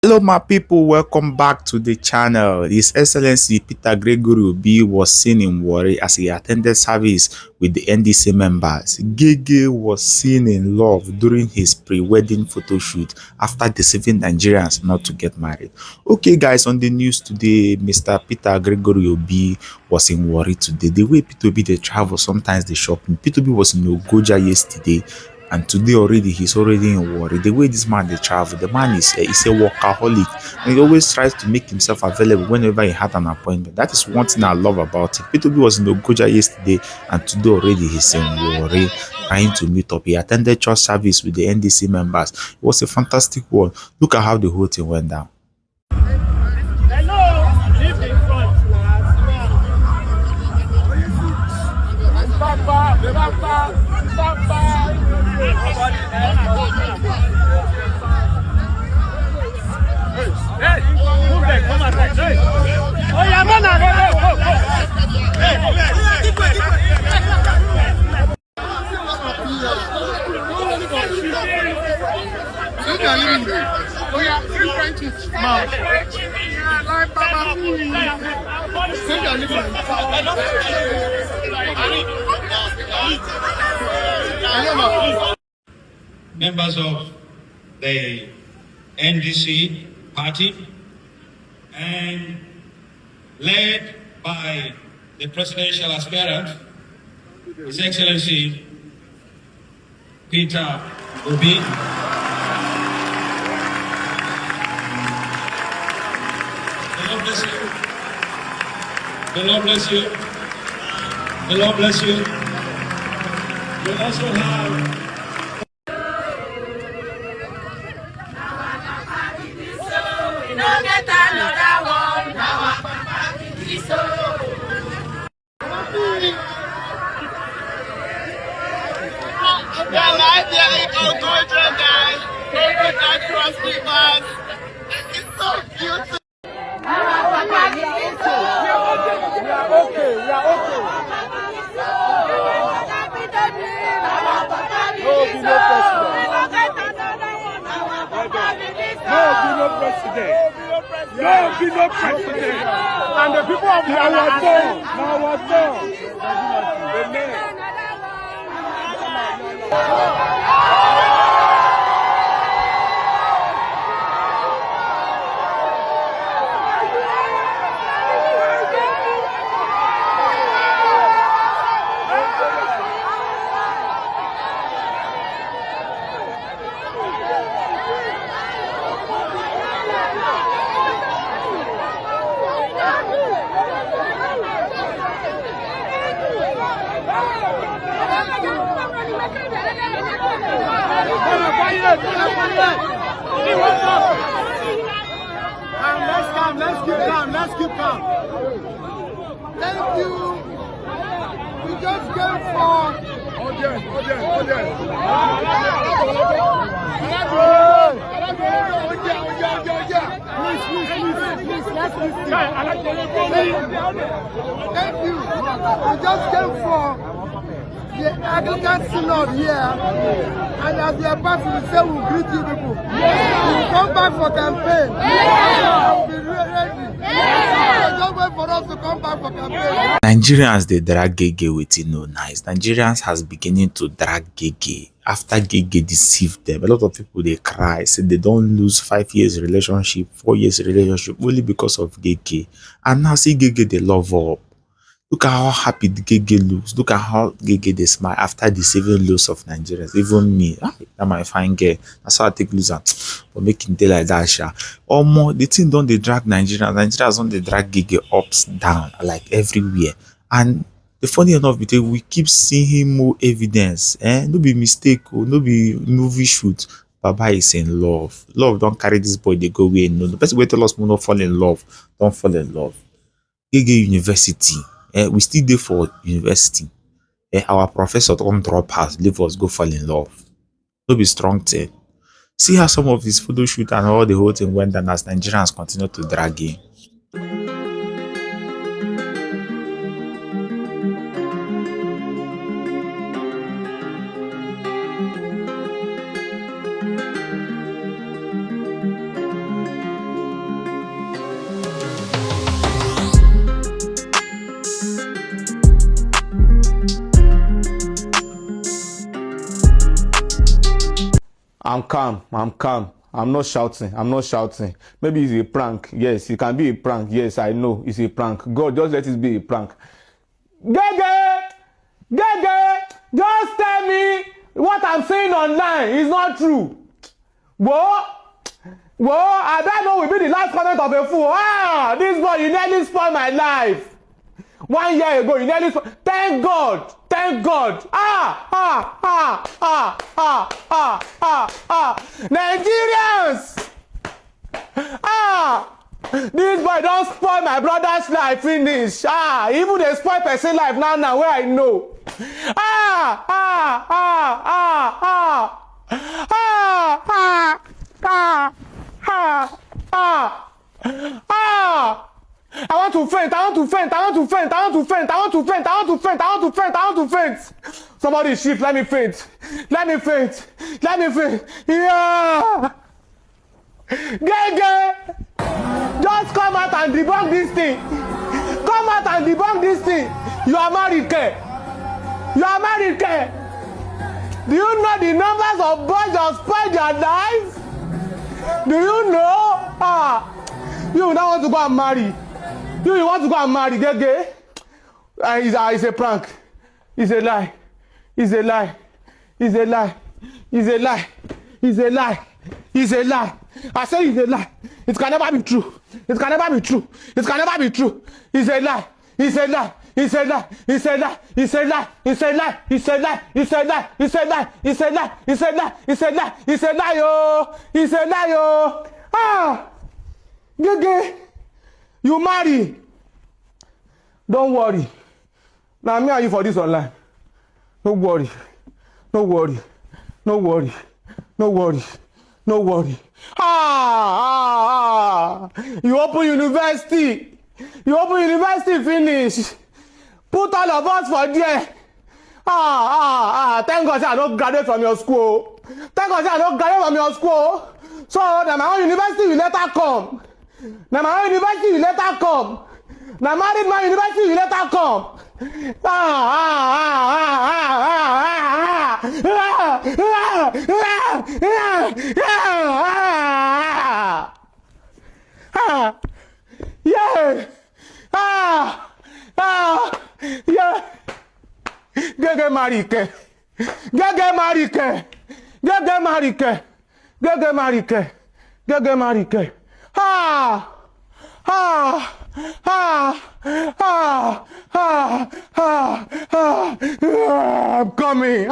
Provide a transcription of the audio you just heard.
Hello my people, welcome back to the channel. His Excellency Peter Gregory Obi was seen in Warri as he attended service with the NDC members. Gehgeh was seen in love during his pre-wedding photo shoot after deceiving Nigerians not to get married. Okay guys, on the news today, Mr. Peter Gregory Obi was in Warri today. The way Peter Obi they travel, sometimes they shopping. Peter Obi was in Ogoja yesterday. And today already he's already in Warri. The way this man they travel, the man is a workaholic, and he always tries to make himself available whenever he had an appointment. That is one thing I love about it. P2B was in Ogoja yesterday, and today already he's in Warri trying to meet up. He attended church service with the NDC members. It was a fantastic one. Look at how the whole thing went down. Members of the NDC party and led by the presidential aspirant, His Excellency Peter Obi. The Lord bless you. The Lord bless you. The Lord bless you. We also have no president. And the people of Let's keep calm. Thank you. We just came for audience. Please, let's listen. Thank you. We just came for the Anglican Synod here, and as we are back, we say we'll greet you people. We will come back for campaign. We'll be ready. Just wait for us to come back for campaign. Nigerians they drag Gehgeh with no nice. Nigerians has beginning to drag Gehgeh after Gehgeh deceived them. A lot of people they cry, say they don't lose 5 years relationship, 4 years relationship only because of Gehgeh. And now see Gehgeh they love up. Look at how happy the Gehgeh looks. Look at how Gehgeh they smile after deceiving loads of Nigerians. Even me, that my fine girl. That's how I take loser. But making day like that, sha. Or more, the thing don't they drag Nigerians. Nigerians don't they drag Gehgeh ups, down, like everywhere. And the funny enough, because we keep seeing more evidence. No be mistake, no be movie shoot. Baba is in love. Love don't carry this boy, they go away. No, the person will tell us we not fall in love. Don't fall in love. Gehgeh University. We still there for university. Our professor don't drop us, leave us go fall in love. No be strong thing. See how some of his photo shoot and all the whole thing went down as Nigerians continue to drag him. I'm calm. I'm calm. I'm not shouting. I'm not shouting. Maybe it's a prank. Yes, it can be a prank. Yes, I know it's a prank. God, just let it be a prank. Gehgeh! Gehgeh! Just tell me what I'm saying online is not true. Whoa! Whoa! I don't know will be the last comment of a fool. Ah! This boy, you nearly spoiled my life. 1 year ago, you nearly spoiled. Thank God! Thank God! Nigerians! This boy don't spoil my brother's life finish. Even they spoil person life now where I know. I want to faint. Somebody shift, let me faint. Yeah. Gehgeh, just come out and debunk this thing. You are married, Ke. Do you know the numbers of boys that spoil their lives? Do you know? You now want to go and marry. You want to go and marry, Gehgeh? It's a prank. It's a lie. I say it's a lie. It can never be true. It's a lie. Gehgeh, you marry. Don't worry. Now me and you for this online. No worry. You open university finish. Put all of us for there. Thank God I don't graduate from your school. So now my own university will later come. Now married my university will later come. Yeah. Gehgeh marry Ke. I'm coming.